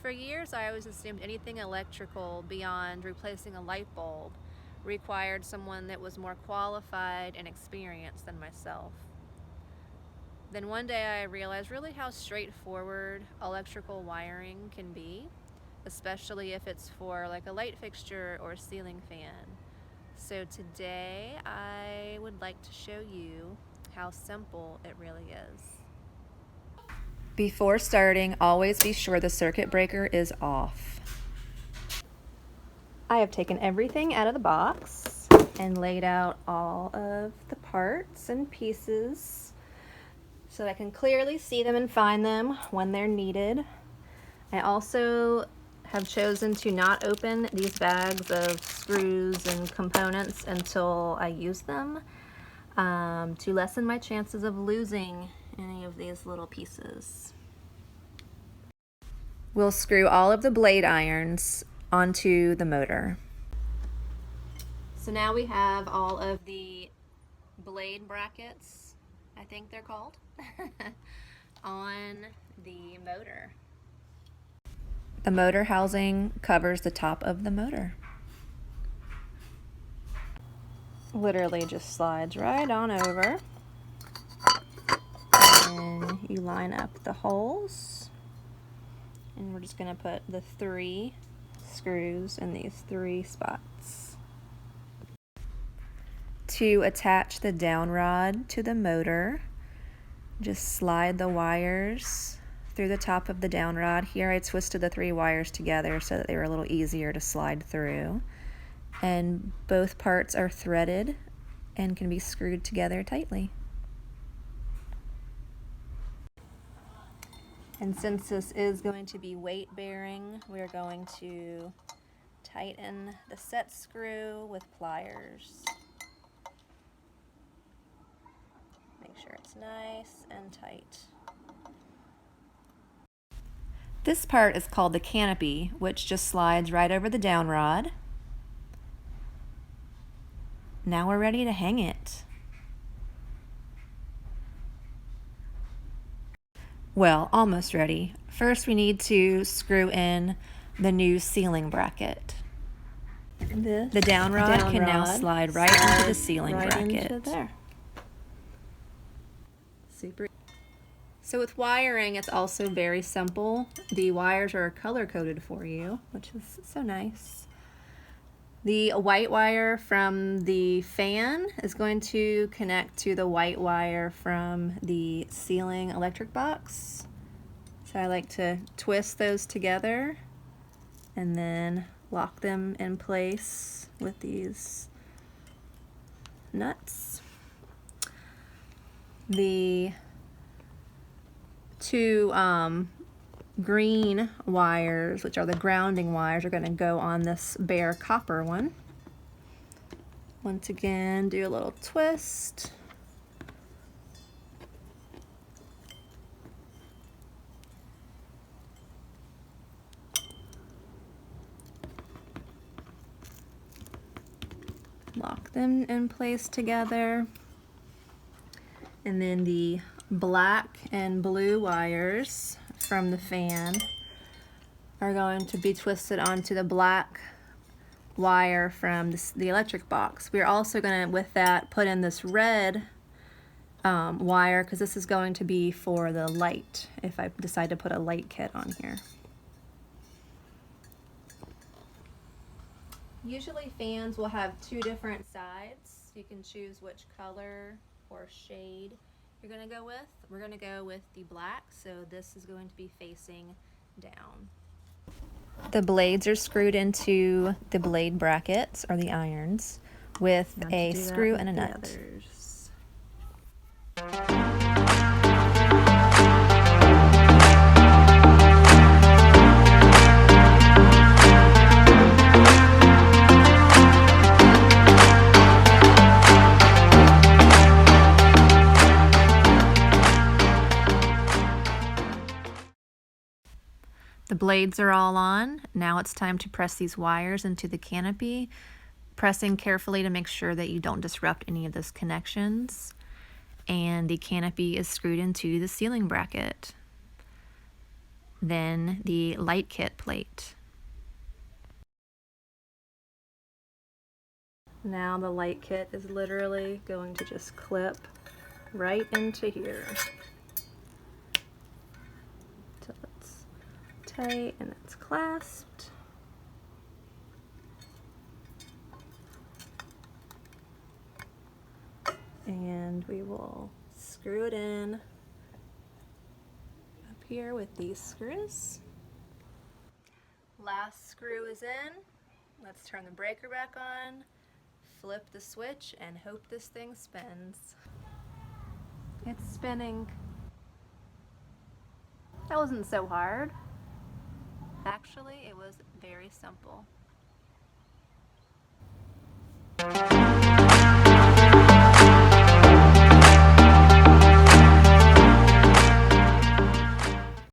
For years, I always assumed anything electrical beyond replacing a light bulb required someone that was more qualified and experienced than myself. Then one day I realized really how straightforward electrical wiring can be, especially if it's for like a light fixture or a ceiling fan. So today I would like to show you how simple it really is. Before starting, always be sure the circuit breaker is off. I have taken everything out of the box and laid out all of the parts and pieces so I can clearly see them and find them when they're needed. I also have chosen to not open these bags of screws and components until I use them to lessen my chances of losing any of these little pieces. We'll screw all of the blade irons onto the motor. So now we have all of the blade brackets, I think they're called, on the motor. The motor housing covers the top of the motor. Literally just slides right on over. And you line up the holes. And we're just going to put the 3 screws in these 3 spots. To attach the down rod to the motor, just slide the wires through the top of the down rod. Here I twisted the 3 wires together so that they were a little easier to slide through. And both parts are threaded and can be screwed together tightly. And since this is going to be weight bearing, we're going to tighten the set screw with pliers. Make sure it's nice and tight. This part is called the canopy, which just slides right over the down rod. Now we're ready to hang it. Well, almost ready. First we need to screw in the new ceiling bracket. The down rod can now slide right into the ceiling bracket. Into there. Super. So with wiring, it's also very simple. The wires are color-coded for you, which is so nice. The white wire from the fan is going to connect to the white wire from the ceiling electric box. So I like to twist those together and then lock them in place with these nuts. The 2 green wires, which are the grounding wires, are going to go on this bare copper one. Once again, do a little twist. Lock them in place together. And then the black and blue wires from the fan are going to be twisted onto the black wire from the electric box. We're also going to, with that, put in this red wire, because this is going to be for the light, if I decide to put a light kit on here. Usually fans will have 2 different sides. You can choose which color or shade you're going to go with. We're going to go with the black, so this is going to be facing down. The blades are screwed into the blade brackets, or the irons, with a screw and a nut. The blades are all on. Now it's time to press these wires into the canopy, pressing carefully to make sure that you don't disrupt any of those connections. And the canopy is screwed into the ceiling bracket. than the light kit plate. Now the light kit is literally going to just clip right into here. So it's tight and it's clasped. And we will screw it in up here with these screws. Last screw is in. Let's turn the breaker back on, flip the switch, and hope this thing spins. It's spinning. That wasn't so hard. Actually, it was very simple.